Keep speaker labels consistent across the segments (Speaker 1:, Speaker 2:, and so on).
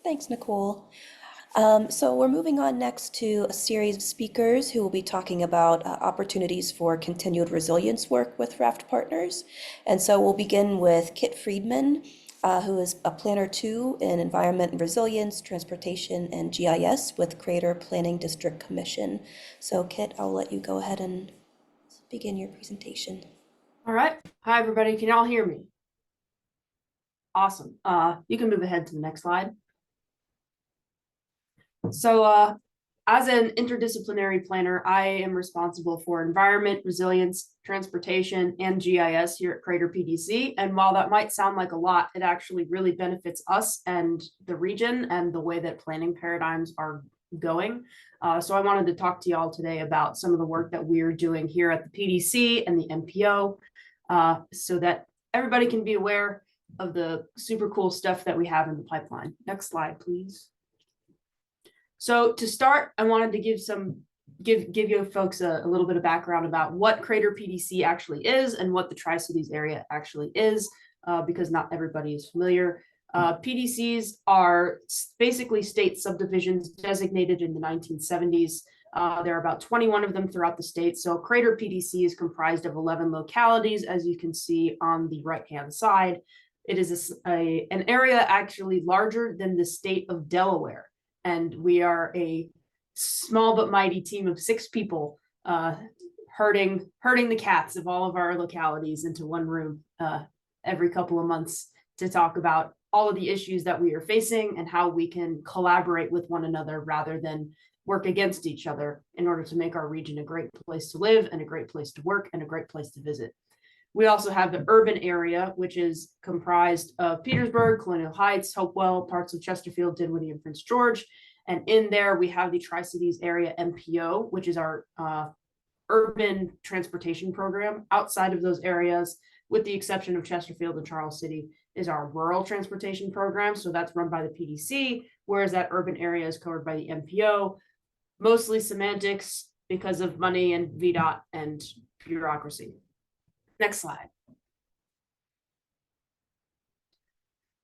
Speaker 1: Thanks, Nicole. So we're moving on next to a series of speakers who will be talking about opportunities for continued resilience work with RAFT partners. And so we'll begin with Kit Friedman, who is a Planner 2 in Environment and Resilience, Transportation, and GIS with Creator Planning District Commission. So Kit, I'll let you go ahead and begin your presentation.
Speaker 2: All right. Hi, everybody. Can y'all hear me? Awesome. You can move ahead to the next slide. So as an interdisciplinary planner, I am responsible for environment, resilience, transportation, and GIS here at Crater PDC. And while that might sound like a lot, it actually really benefits us and the region and the way that planning paradigms are going. So I wanted to talk to y'all today about some of the work that we're doing here at the PDC and the MPO so that everybody can be aware of the super cool stuff that we have in the pipeline. Next slide, please. So to start, I wanted to give you folks a little bit of background about what Crater PDC actually is and what the Tri-Cities area actually is, because not everybody is familiar. PDCs are basically state subdivisions designated in the 1970s. There are about 21 of them throughout the state. So Crater PDC is comprised of 11 localities, as you can see on the right-hand side. It is an area actually larger than the state of Delaware. And we are a small but mighty team of 6 people herding the cats of all of our localities into one room every couple of months to talk about all of the issues that we are facing and how we can collaborate with one another rather than work against each other in order to make our region a great place to live and a great place to work and a great place to visit. We also have the urban area, which is comprised of Petersburg, Colonial Heights, Hopewell, parts of Chesterfield, Dinwiddie, and Prince George. And in there, we have the Tri-Cities Area MPO, which is our urban transportation program. Outside of those areas, with the exception of Chesterfield and Charles City, is our rural transportation program. So that's run by the PDC, whereas that urban area is covered by the MPO. Mostly semantics because of money and VDOT and bureaucracy. Next slide.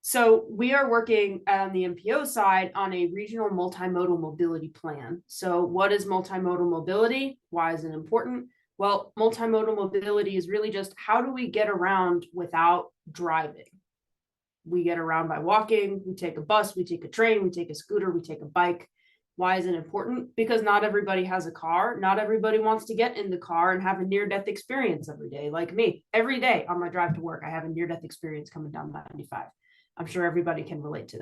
Speaker 2: So we are working on the MPO side on a regional multimodal mobility plan. So what is multimodal mobility? Why is it important? Well, multimodal mobility is really just how do we get around without driving? We get around by walking, we take a bus, we take a train, we take a scooter, we take a bike. Why is it important? Because not everybody has a car. Not everybody wants to get in the car and have a near-death experience every day, like me. Every day on my drive to work, I have a near-death experience coming down 95. I'm sure everybody can relate to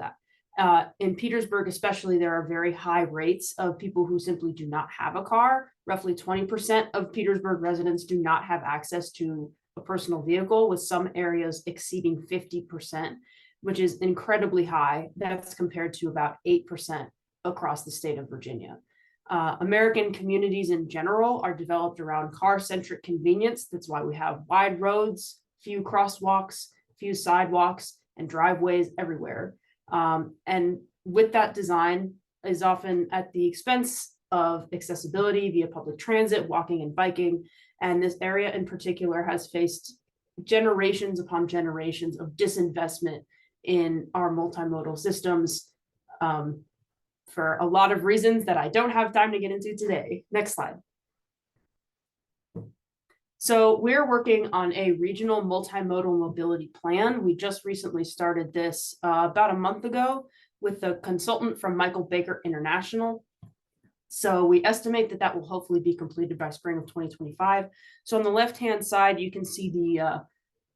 Speaker 2: that. In Petersburg, especially, there are very high rates of people who simply do not have a car. Roughly 20% of Petersburg residents do not have access to a personal vehicle, with some areas exceeding 50%, which is incredibly high. That's compared to about 8% across the state of Virginia. American communities in general are developed around car-centric convenience. That's why we have wide roads, few crosswalks, few sidewalks, and driveways everywhere. And with that design is often at the expense of accessibility via public transit, walking and biking. And this area in particular has faced generations upon generations of disinvestment in our multimodal systems, for a lot of reasons that I don't have time to get into today. Next slide. So we're working on a regional multimodal mobility plan. We just recently started this about a month ago with a consultant from Michael Baker International. So we estimate that that will hopefully be completed by spring of 2025. So on the left-hand side, you can see the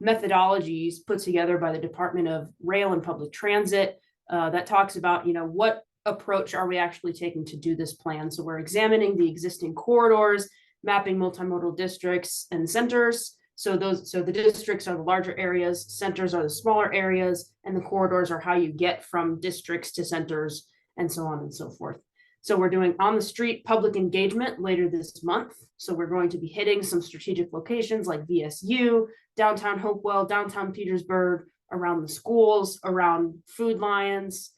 Speaker 2: methodologies put together by the Department of Rail and Public Transit that talks about, what approach are we actually taking to do this plan. So we're examining the existing corridors, mapping multimodal districts and centers. So the districts are the larger areas, centers are the smaller areas, and the corridors are how you get from districts to centers and so on and so forth. So we're doing on the street public engagement later this month. So we're going to be hitting some strategic locations like VSU, downtown Hopewell, downtown Petersburg, around the schools, around Food Lions,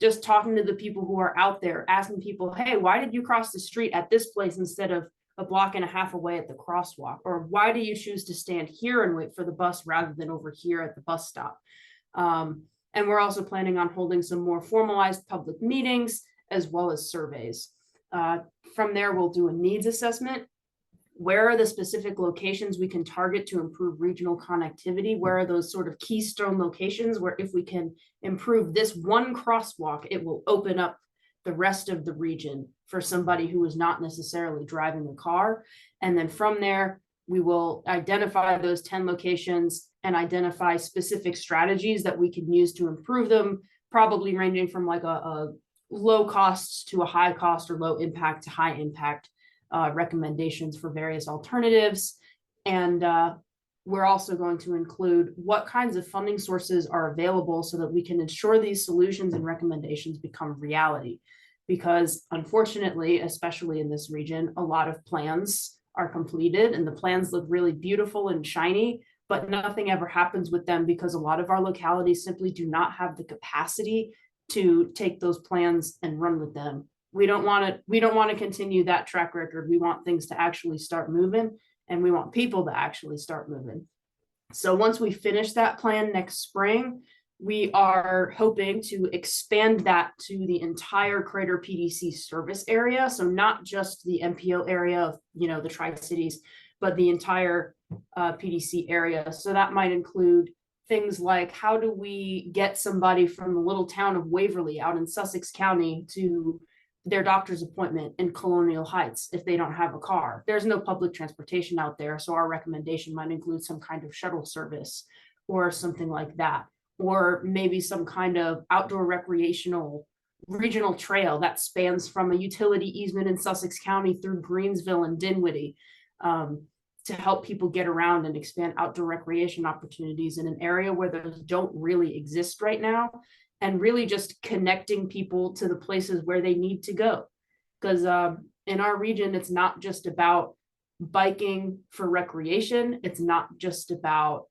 Speaker 2: just talking to the people who are out there, asking people, hey, why did you cross the street at this place instead of a block and a half away at the crosswalk? Or why do you choose to stand here and wait for the bus rather than over here at the bus stop? And we're also planning on holding some more formalized public meetings as well as surveys. From there, we'll do a needs assessment. Where are the specific locations we can target to improve regional connectivity? Where are those sort of keystone locations where if we can improve this one crosswalk, it will open up the rest of the region for somebody who is not necessarily driving a car? And then from there, we will identify those 10 locations and identify specific strategies that we can use to improve them, probably ranging from like a low cost to a high cost or low impact to high impact recommendations for various alternatives. And we're also going to include what kinds of funding sources are available so that we can ensure these solutions and recommendations become reality. Because unfortunately, especially in this region, a lot of plans are completed and the plans look really beautiful and shiny, but nothing ever happens with them because a lot of our localities simply do not have the capacity to take those plans and run with them. We don't want to continue that track record. We want things to actually start moving, and we want people to actually start moving. So once we finish that plan next spring, we are hoping to expand that to the entire Crater PDC service area. So not just the MPO area of, the Tri-Cities, but the entire PDC area. So that might include things like, how do we get somebody from the little town of Waverly out in Sussex County to their doctor's appointment in Colonial Heights if they don't have a car? There's no public transportation out there, so our recommendation might include some kind of shuttle service or something like that, or maybe some kind of outdoor recreational regional trail that spans from a utility easement in Sussex County through Greensville and Dinwiddie, to help people get around and expand outdoor recreation opportunities in an area where those don't really exist right now, and really just connecting people to the places where they need to go. Because in our region, it's not just about biking for recreation. It's not just about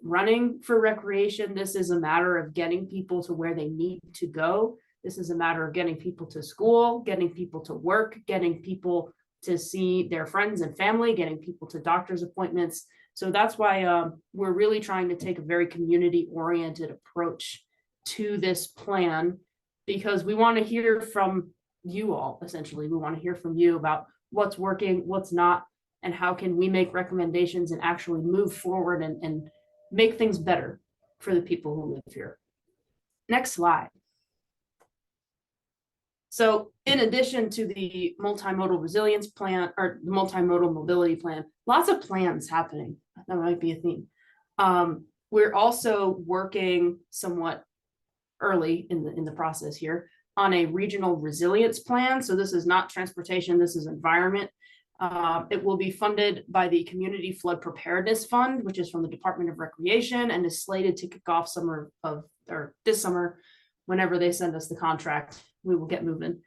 Speaker 2: running for recreation. This is a matter of getting people to where they need to go. This is a matter of getting people to school, getting people to work, getting people to see their friends and family, getting people to doctor's appointments. So that's why we're really trying to take a very community-oriented approach to this plan, because we want to hear from you all. Essentially, we want to hear from you about what's working, what's not, and how can we make recommendations and actually move forward and make things better for the people who live here. Next slide. So in addition to the multimodal resilience plan or the multimodal mobility plan, lots of plans happening. That might be a theme. We're also working somewhat early in the process here on a regional resilience plan. So this is not transportation, this is environment. It will be funded by the Community Flood Preparedness Fund, which is from the Department of Recreation and is slated to kick off this summer, whenever they send us the contract. We will get moving.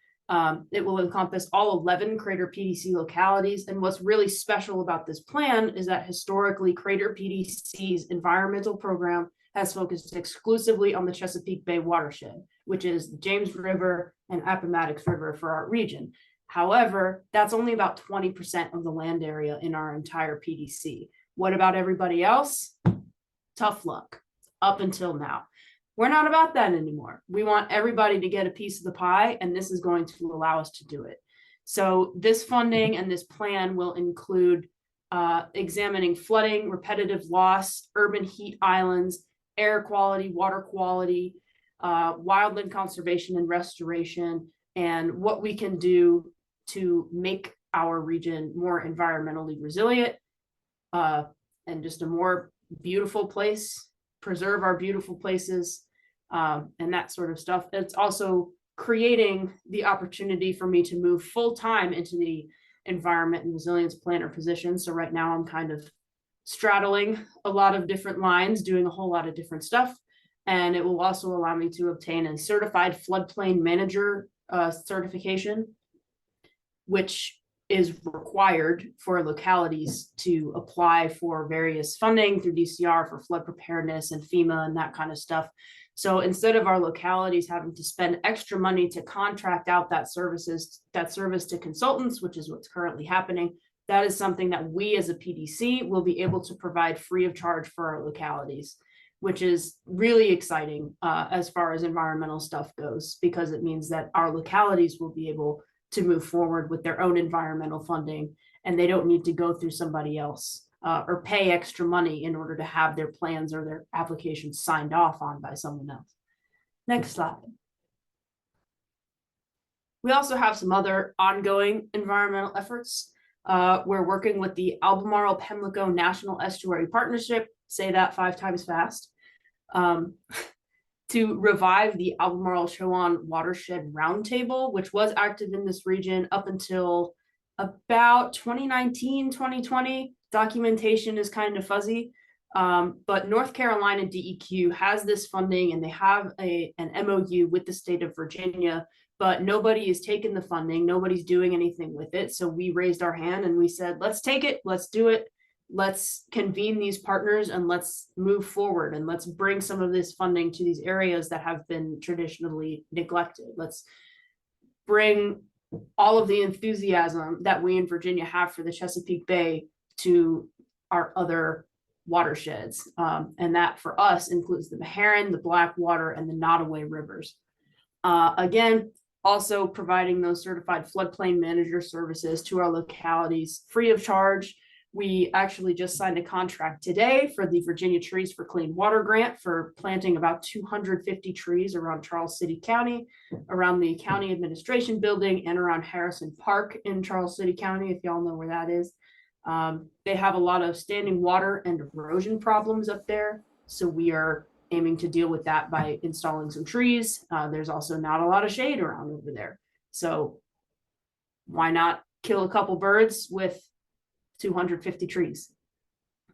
Speaker 2: It will encompass all 11 Crater PDC localities. And what's really special about this plan is that historically Crater PDC's environmental program has focused exclusively on the Chesapeake Bay watershed, which is the James River and Appomattox River for our region. However, that's only about 20% of the land area in our entire PDC. What about everybody else? Tough luck up until now. We're not about that anymore. We want everybody to get a piece of the pie, and this is going to allow us to do it. So this funding and this plan will include examining flooding, repetitive loss, urban heat islands, air quality, water quality, wildland conservation and restoration, and what we can do to make our region more environmentally resilient and just a more beautiful place, preserve our beautiful places, and that sort of stuff. It's also creating the opportunity for me to move full-time into the environment and resilience planner position. So right now I'm kind of straddling a lot of different lines, doing a whole lot of different stuff. And it will also allow me to obtain a certified floodplain manager certification, which is required for localities to apply for various funding through DCR for flood preparedness and FEMA and that kind of stuff. So instead of our localities having to spend extra money to contract out that service to consultants, which is what's currently happening, that is something that we as a PDC will be able to provide free of charge for our localities. which is really exciting as far as environmental stuff goes, because it means that our localities will be able to move forward with their own environmental funding, and they don't need to go through somebody else or pay extra money in order to have their plans or their applications signed off on by someone else. Next slide. We also have some other ongoing environmental efforts. We're working with the Albemarle Pimlico National Estuary Partnership, say that 5 times fast, to revive the Albemarle Chowan Watershed Roundtable, which was active in this region up until about 2019, 2020. Documentation is kind of fuzzy, but North Carolina DEQ has this funding, and they have an MOU with the state of Virginia, but nobody is taking the funding. Nobody's doing anything with it. So we raised our hand and we said, let's take it, let's do it. Let's convene these partners and let's move forward, and let's bring some of this funding to these areas that have been traditionally neglected. Let's bring all of the enthusiasm that we in Virginia have for the Chesapeake Bay to our other watersheds. And that for us includes the Meharon, the Blackwater, and the Nottoway rivers. Again, also providing those certified floodplain manager services to our localities free of charge. We actually just signed a contract today for the Virginia Trees for Clean Water grant for planting about 250 trees around Charles City County, around the county administration building, and around Harrison Park in Charles City County, if y'all know where that is. They have a lot of standing water and erosion problems up there, so we are aiming to deal with that by installing some trees. There's also not a lot of shade around over there, so why not kill a couple birds with 250 trees?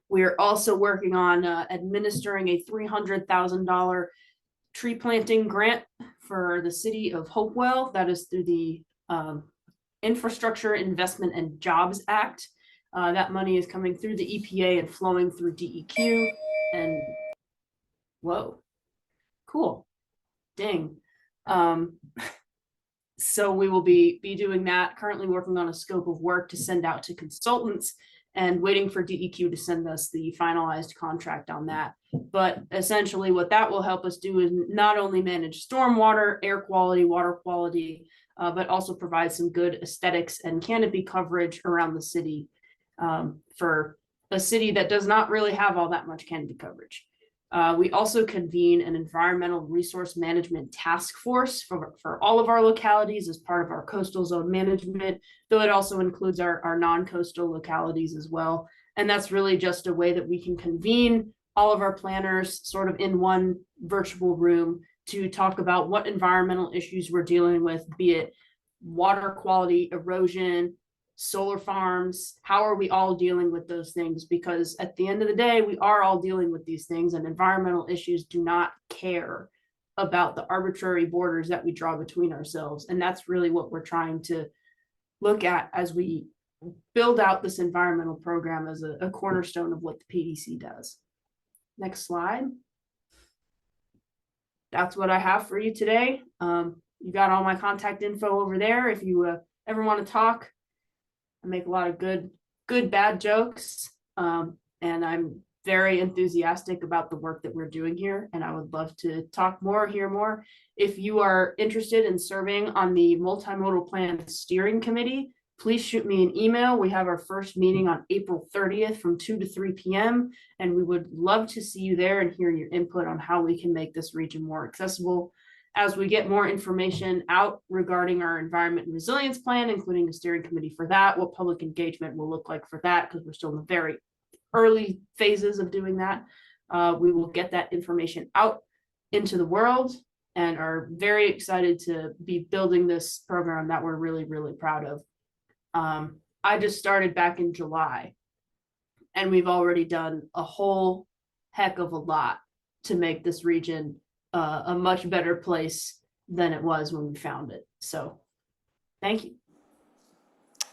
Speaker 2: We are also working on administering a $300,000 tree planting grant for the city of Hopewell. That is through the Infrastructure Investment and Jobs Act. That money is coming through the EPA and flowing through DEQ. And whoa, cool, dang. So we will be doing that, currently working on a scope of work to send out to consultants and waiting for DEQ to send us the finalized contract on that. But essentially what that will help us do is not only manage stormwater, air quality, water quality, but also provide some good aesthetics and canopy coverage around the city, for a city that does not really have all that much canopy coverage. We also convene an environmental resource management task force for all of our localities as part of our coastal zone management, though it also includes our non-coastal localities as well. And that's really just a way that we can convene all of our planners sort of in one virtual room to talk about what environmental issues we're dealing with, be it water quality, erosion, solar farms. How are we all dealing with those things? Because at the end of the day, we are all dealing with these things, and environmental issues do not care about the arbitrary borders that we draw between ourselves. And that's really what we're trying to look at as we build out this environmental program as a cornerstone of what the PDC does. Next slide. That's what I have for you today. You got all my contact info over there. If you ever want to talk, I make a lot of good, bad jokes. And I'm very enthusiastic about the work that we're doing here. And I would love to talk more, hear more. If you are interested in serving on the Multimodal Plan Steering Committee, please shoot me an email. We have our first meeting on April 30th from 2 to 3 p.m. And we would love to see you there and hear your input on how we can make this region more accessible. As we get more information out regarding our environment and resilience plan, including a steering committee for that, what public engagement will look like for that, because we're still in the very early phases of doing that. We will get that information out into the world and are very excited to be building this program that we're really, really proud of. I just started back in July, and we've already done a whole heck of a lot to make this region a much better place than it was when we found it. So thank you.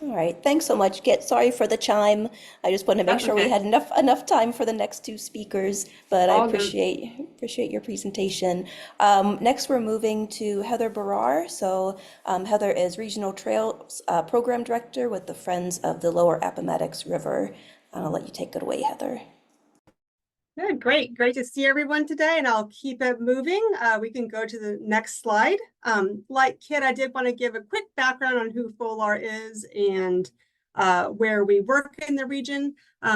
Speaker 1: All right, thanks so much, Kit. Sorry for the chime. I just wanted to make
Speaker 2: That's
Speaker 1: sure we
Speaker 2: okay.
Speaker 1: had enough time for the next two speakers, but I
Speaker 2: All good.
Speaker 1: appreciate your presentation. Next, we're moving to Heather Barrar. So Heather is Regional Trails Program Director with the Friends of the Lower Appomattox River. I'll let you take it away, Heather.
Speaker 3: Good, great to see everyone today, and I'll keep it moving. We can go to the next slide. Like Kit, I did want to give a quick background on who FOLAR is and where we work in the region.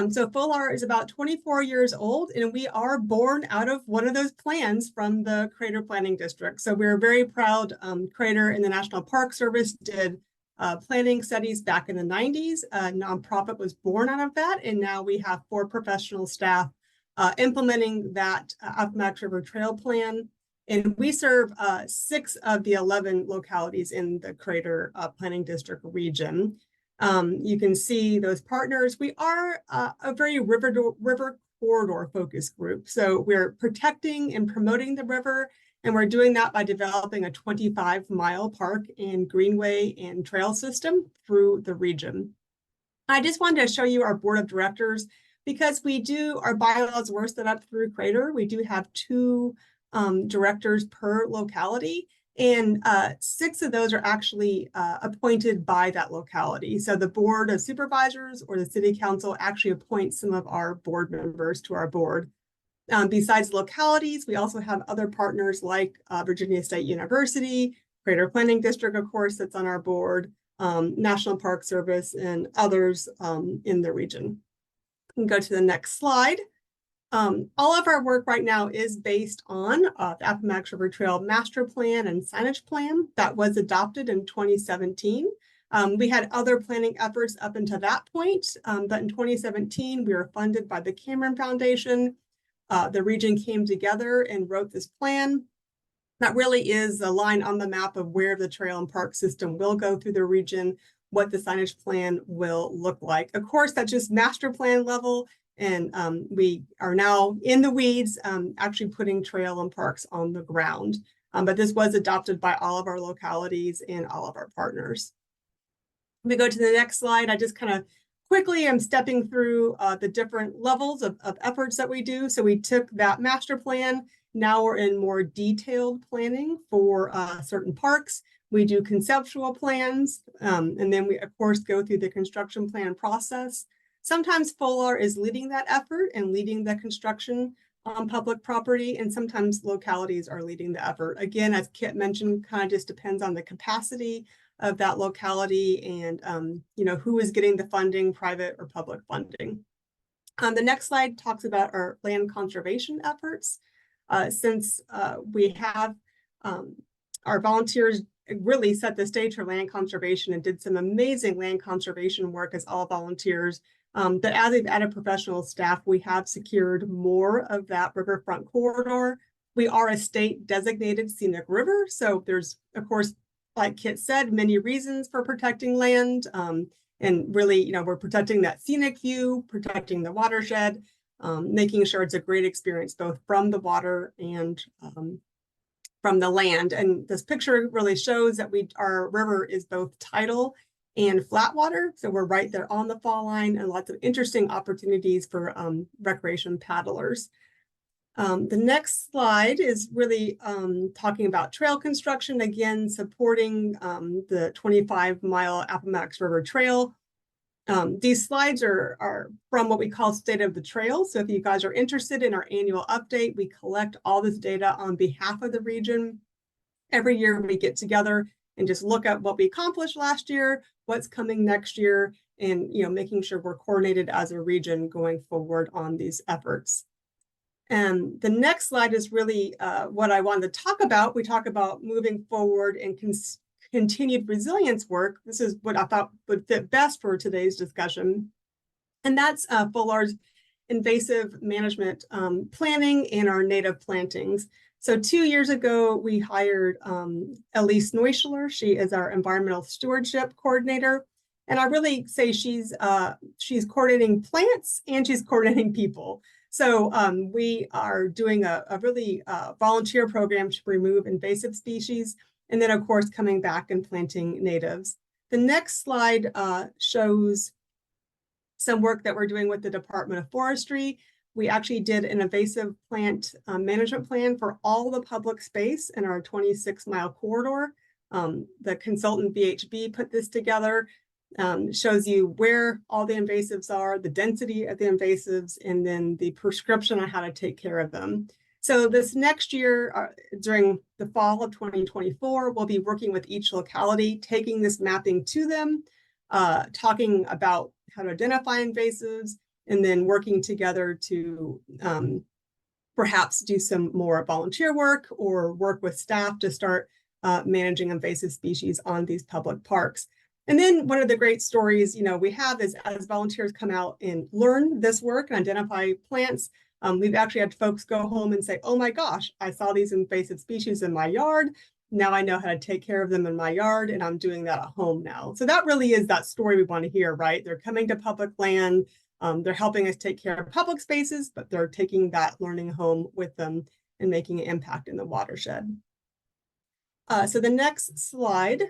Speaker 3: So FOLAR is about 24 years old, and we are born out of one of those plans from the Crater Planning District. So we're very proud. Crater and the National Park Service did planning studies back in the 90s. A nonprofit was born out of that, and now we have 4 professional staff implementing that Appomattox River Trail Plan. And we serve 6 of the 11 localities in the Crater Planning District region. You can see those partners. We are a very river corridor focused group. So we're protecting and promoting the river, and we're doing that by developing a 25-mile park and greenway and trail system through the region. I just wanted to show you our board of directors because our bylaws were set up through Crater. We do have 2 directors per locality, and 6 of those are actually appointed by that locality. So the board of supervisors or the city council actually appoints some of our board members to our board. Besides localities, we also have other partners like Virginia State University, Crater Planning District, of course, that's on our board, National Park Service, and others in the region. We can go to the next slide. All of our work right now is based on the Appomattox River Trail Master Plan and Signage Plan that was adopted in 2017. We had other planning efforts up until that point, but in 2017, we were funded by the Cameron Foundation. The region came together and wrote this plan. That really is a line on the map of where the trail and park system will go through the region, what the signage plan will look like. Of course, that's just master plan level, and we are now in the weeds, actually putting trail and parks on the ground. But this was adopted by all of our localities and all of our partners. We go to the next slide. I just kind of quickly am stepping through the different levels of efforts that we do. So we took that master plan. Now we're in more detailed planning for certain parks. We do conceptual plans, and then we, of course, go through the construction plan process. Sometimes FOLAR is leading that effort and leading the construction on public property, and sometimes localities are leading the effort. Again, as Kit mentioned, kind of just depends on the capacity of that locality and who is getting the funding, private or public funding. The next slide talks about our land conservation efforts. Since we have our volunteers really set the stage for land conservation and did some amazing land conservation work as all volunteers. But as we've added professional staff, we have secured more of that riverfront corridor. We are a state designated scenic river. So there's, of course, like Kit said, many reasons for protecting land. And really, we're protecting that scenic view, protecting the watershed, making sure it's a great experience, both from the water and from the land. And this picture really shows that our river is both tidal and flat water. So we're right there on the fall line, and lots of interesting opportunities for recreation paddlers. The next slide is really talking about trail construction, again, supporting the 25-mile Appomattox River Trail. These slides are from what we call State of the Trail. So if you guys are interested in our annual update, we collect all this data on behalf of the region. Every year we get together and just look at what we accomplished last year, what's coming next year, and making sure we're coordinated as a region going forward on these efforts. And the next slide is really what I wanted to talk about. We talk about moving forward and continued resilience work. This is what I thought would fit best for today's discussion. And that's FOLAR's invasive management planning and our native plantings. So 2 years ago, we hired Elise Neuschler. She is our environmental stewardship coordinator. And I really say she's coordinating plants and she's coordinating people. So we are doing a really volunteer program to remove invasive species, and then, of course, coming back and planting natives. The next slide shows some work that we're doing with the Department of Forestry. We actually did an invasive plant management plan for all the public space in our 26-mile corridor. The consultant VHB put this together. shows you where all the invasives are, the density of the invasives, and then the prescription on how to take care of them. So this next year, during the fall of 2024, we'll be working with each locality, taking this mapping to them, talking about how to identify invasives, and then working together to perhaps do some more volunteer work or work with staff to start managing invasive species on these public parks. And then one of the great stories, we have is as volunteers come out and learn this work and identify plants, we've actually had folks go home and say, oh my gosh, I saw these invasive species in my yard. Now I know how to take care of them in my yard, and I'm doing that at home now. So that really is that story we want to hear, right? They're coming to public land. They're helping us take care of public spaces, but they're taking that learning home with them and making an impact in the watershed. So the next slide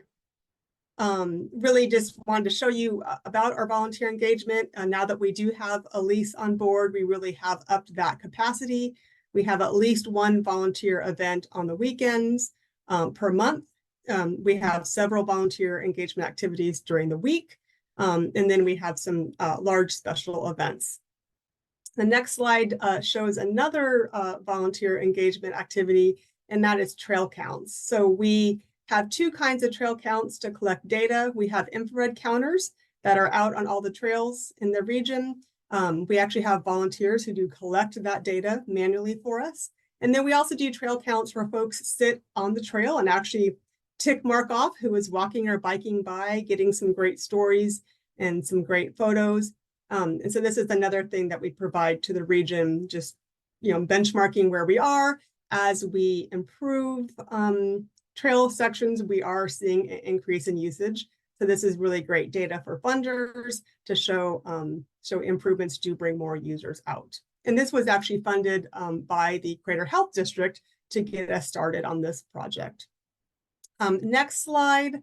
Speaker 3: really just wanted to show you about our volunteer engagement. Now that we do have Elise on board, we really have upped that capacity. We have at least one volunteer event on the weekends per month. We have several volunteer engagement activities during the week. And then we have some large special events. The next slide shows another volunteer engagement activity, and that is trail counts. So we have two kinds of trail counts to collect data. We have infrared counters that are out on all the trails in the region. We actually have volunteers who do collect that data manually for us. And then we also do trail counts where folks sit on the trail and actually tick mark off who is walking or biking by, getting some great stories and some great photos. And so this is another thing that we provide to the region, just benchmarking where we are. As we improve trail sections, we are seeing an increase in usage. So this is really great data for funders to show improvements do bring more users out. And this was actually funded by the Crater Health District to get us started on this project. Next slide.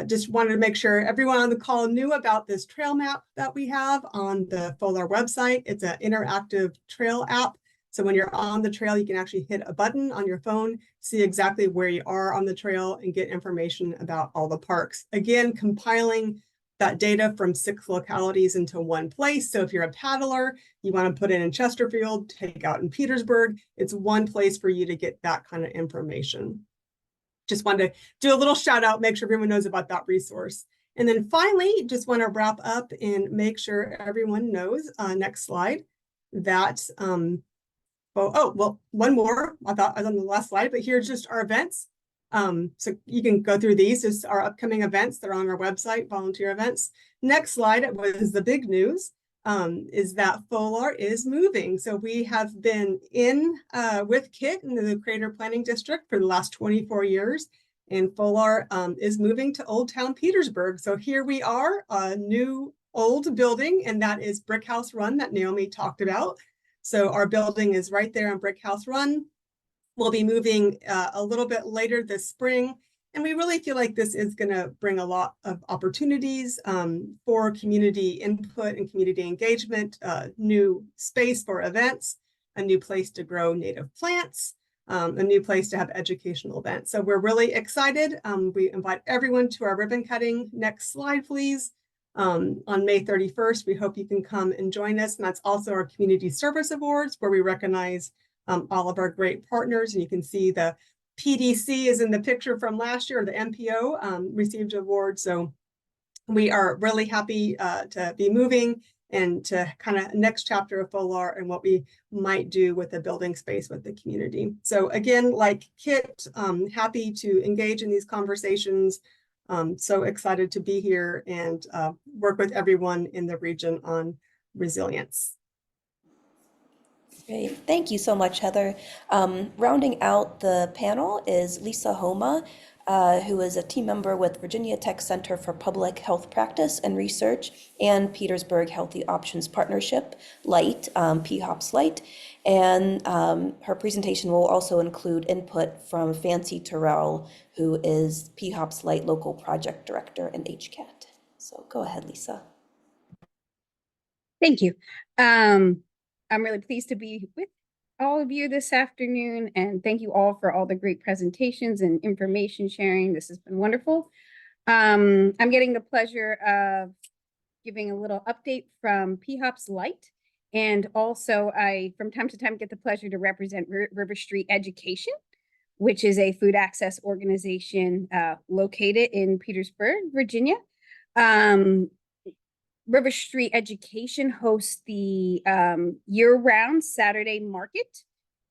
Speaker 3: Just wanted to make sure everyone on the call knew about this trail map that we have on the FOLAR website. It's an interactive trail app. So when you're on the trail, you can actually hit a button on your phone, see exactly where you are on the trail, and get information about all the parks. Again, compiling that data from 6 localities into one place. So if you're a paddler, you want to put it in Chesterfield, take out in Petersburg, it's one place for you to get that kind of information. Just wanted to do a little shout out, make sure everyone knows about that resource. And then finally, just want to wrap up and make sure everyone knows, next slide, that, well, one more, I thought I was on the last slide, but here's just our events. So you can go through these, just our upcoming events. They're on our website, volunteer events. Next slide was the big news, is that FOLAR is moving. So we have been in with KIT in the Crater Planning District for the last 24 years, and FOLAR is moving to Old Town Petersburg. So here we are, a new old building, and that is Brick House Run that Naomi talked about. So our building is right there on Brick House Run. We'll be moving a little bit later this spring. And we really feel like this is going to bring a lot of opportunities for community input and community engagement, new space for events, a new place to grow native plants, a new place to have educational events. So we're really excited. We invite everyone to our ribbon cutting. Next slide, please. On May 31st, we hope you can come and join us. And that's also our Community Service Awards, where we recognize all of our great partners. And you can see the PDC is in the picture from last year, or the MPO received an award. So we are really happy to be moving and to kind of next chapter of FOLAR and what we might do with the building space with the community. So again, like Kit, happy to engage in these conversations. So excited to be here and work with everyone in the region on resilience.
Speaker 1: Great. Thank you so much, Heather. Rounding out the panel is Lisa Homa, who is a team member with Virginia Tech Center for Public Health Practice and Research and Petersburg Healthy Options Partnership, LIGHT, PHOPS LIGHT. And her presentation will also include input from Fancy Terrell, who is PHOPS LIGHT Local Project Director in HCAT. So go ahead, Lisa.
Speaker 4: Thank you. I'm really pleased to be with all of you this afternoon, and thank you all for all the great presentations and information sharing. This has been wonderful. I'm getting the pleasure of giving a little update from PHOP's Light. And also I, from time to time, get the pleasure to represent River Street Education, which is a food access organization located in Petersburg, Virginia. River Street Education hosts the year-round Saturday market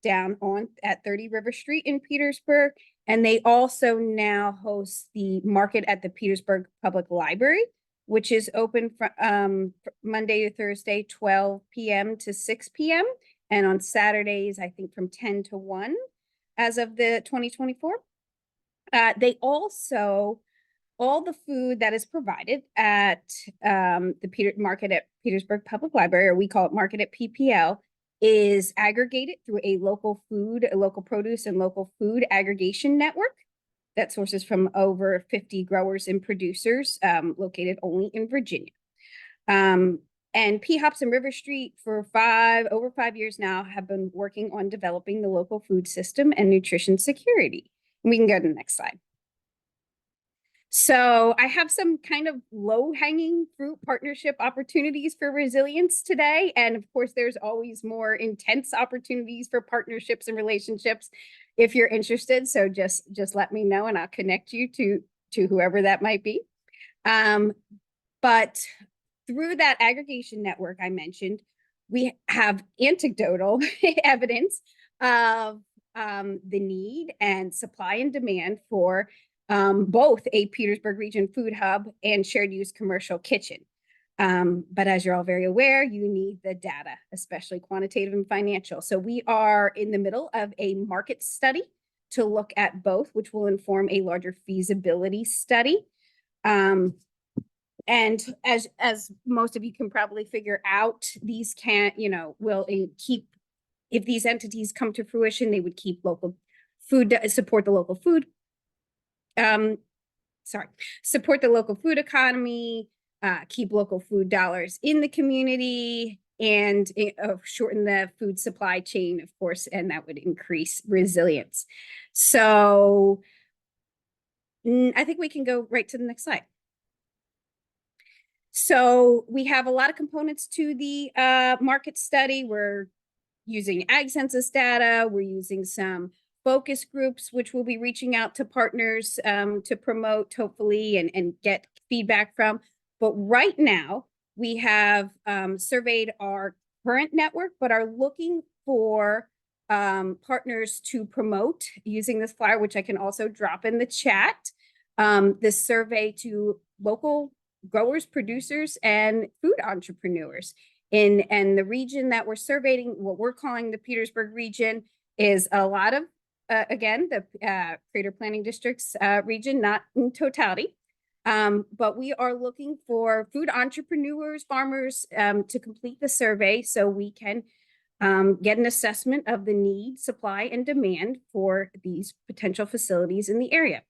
Speaker 4: down on at 30 River Street in Petersburg. And they also now host the market at the Petersburg Public Library, which is open from Monday to Thursday, 12 p.m. to 6 p.m. And on Saturdays, I think from 10 to 1 as of the 2024. They also, all the food that is provided at the market at Petersburg Public Library, or we call it market at PPL, is aggregated through a local produce and local food aggregation network that sources from over 50 growers and producers located only in Virginia. And PHOPs and River Street for over 5 years now have been working on developing the local food system and nutrition security. And we can go to the next slide. So I have some kind of low-hanging fruit partnership opportunities for resilience today. And of course, there's always more intense opportunities for partnerships and relationships if you're interested. So just let me know and I'll connect you to whoever that might be. But through that aggregation network I mentioned, we have anecdotal evidence of the need and supply and demand for both a Petersburg region food hub and shared use commercial kitchen. But as you're all very aware, you need the data, especially quantitative and financial. So we are in the middle of a market study to look at both, which will inform a larger feasibility study. And as most of you can probably figure out, these will keep, if these entities come to fruition, they would keep local food, support the local food support the local food economy, keep local food dollars in the community, and shorten the food supply chain, of course, and that would increase resilience. So I think we can go right to the next slide. So we have a lot of components to the market study. We're using Ag Census data. We're using some focus groups, which we'll be reaching out to partners to promote, hopefully, and get feedback from. But right now, we have surveyed our current network, but are looking for partners to promote using this flyer, which I can also drop in the chat, this survey to local growers, producers, and food entrepreneurs. And the region that we're surveying, what we're calling the Petersburg region, is a lot of again, the Crater Planning District's region, not in totality, but we are looking for food entrepreneurs, farmers to complete the survey so we can get an assessment of the need, supply, and demand for these potential facilities in the area.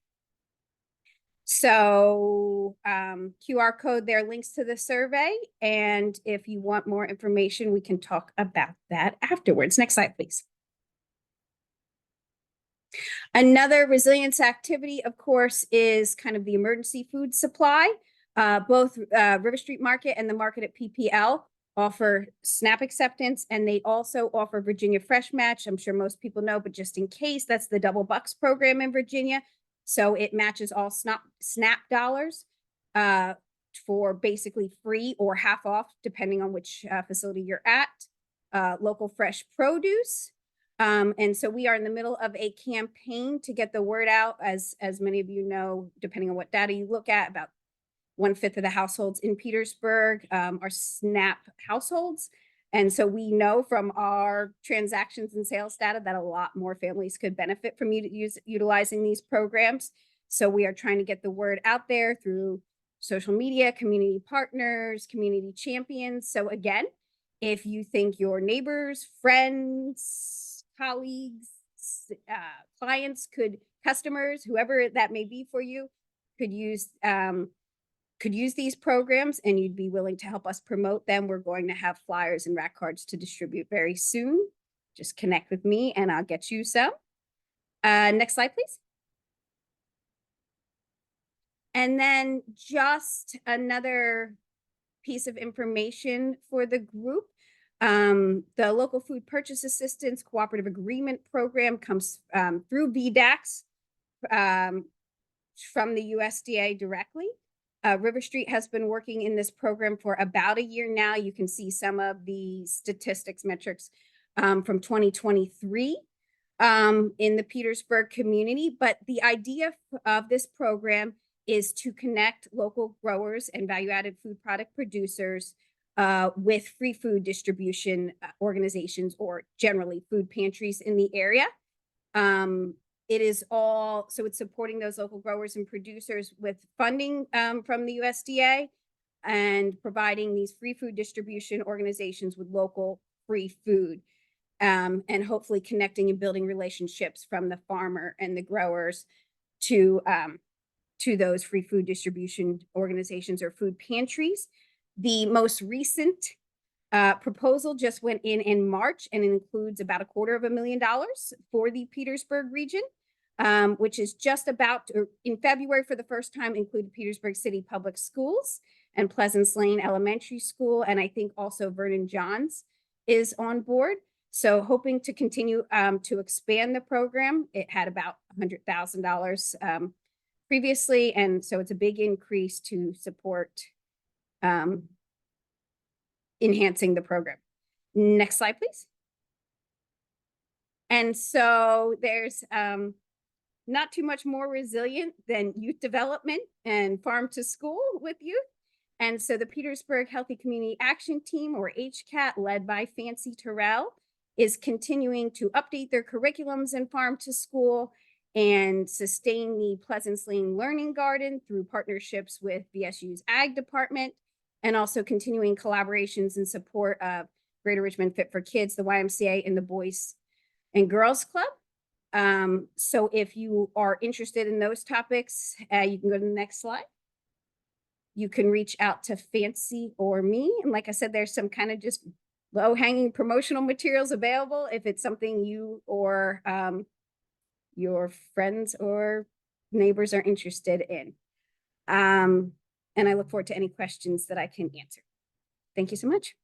Speaker 4: So QR code there links to the survey. And if you want more information, we can talk about that afterwards. Next slide, please. Another resilience activity, of course, is kind of the emergency food supply. Both River Street Market and the market at PPL offer SNAP acceptance, and they also offer Virginia Fresh Match. I'm sure most people know, but just in case, that's the double bucks program in Virginia. So it matches all SNAP dollars for basically free or half off, depending on which facility you're at. Local fresh produce. And so we are in the middle of a campaign to get the word out. As many of you know, depending on what data you look at, about 1/5 of the households in Petersburg are SNAP households. And so we know from our transactions and sales data that a lot more families could benefit from utilizing these programs. So we are trying to get the word out there through social media, community partners, community champions. So again, if you think your neighbors, friends, colleagues, clients, customers, whoever that may be for you, could use these programs and you'd be willing to help us promote them, we're going to have flyers and rack cards to distribute very soon. Just connect with me and I'll get you some. Next slide, please. And then just another piece of information for the group. The Local Food Purchase Assistance Cooperative Agreement Program comes through VDAX from the USDA directly. River Street has been working in this program for about a year now. You can see some of the statistics metrics from 2023 in the Petersburg community. But the idea of this program is to connect local growers and value-added food product producers with free food distribution organizations, or generally food pantries in the area. It is all, so it's supporting those local growers and producers with funding from the USDA and providing these free food distribution organizations with local free food, and hopefully connecting and building relationships from the farmer and the growers to those free food distribution organizations or food pantries. The most recent proposal just went in March, and it includes about $250,000 for the Petersburg region, which is just about, or in February for the first time, included Petersburg City Public Schools and Pleasance Lane Elementary School, and I think also Vernon Johns is on board. So hoping to continue to expand the program. It had about $100,000 previously, and so it's a big increase to support enhancing the program. Next slide, please. And so there's not too much more resilient than youth development and farm to school with youth. And so the Petersburg Healthy Community Action Team, or HCAT, led by Fancy Terrell, is continuing to update their curriculums in farm to school and sustain the Pleasance Lane Learning Garden through partnerships with BSU's Ag Department, and also continuing collaborations in support of Greater Richmond Fit for Kids, the YMCA, and the Boys and Girls Club. So if you are interested in those topics, you can go to the next slide. You can reach out to Fancy or me. And like I said, there's some kind of just low-hanging promotional materials available if it's something you or your friends or neighbors are interested in. And I look forward to any questions that I can answer. Thank you so much.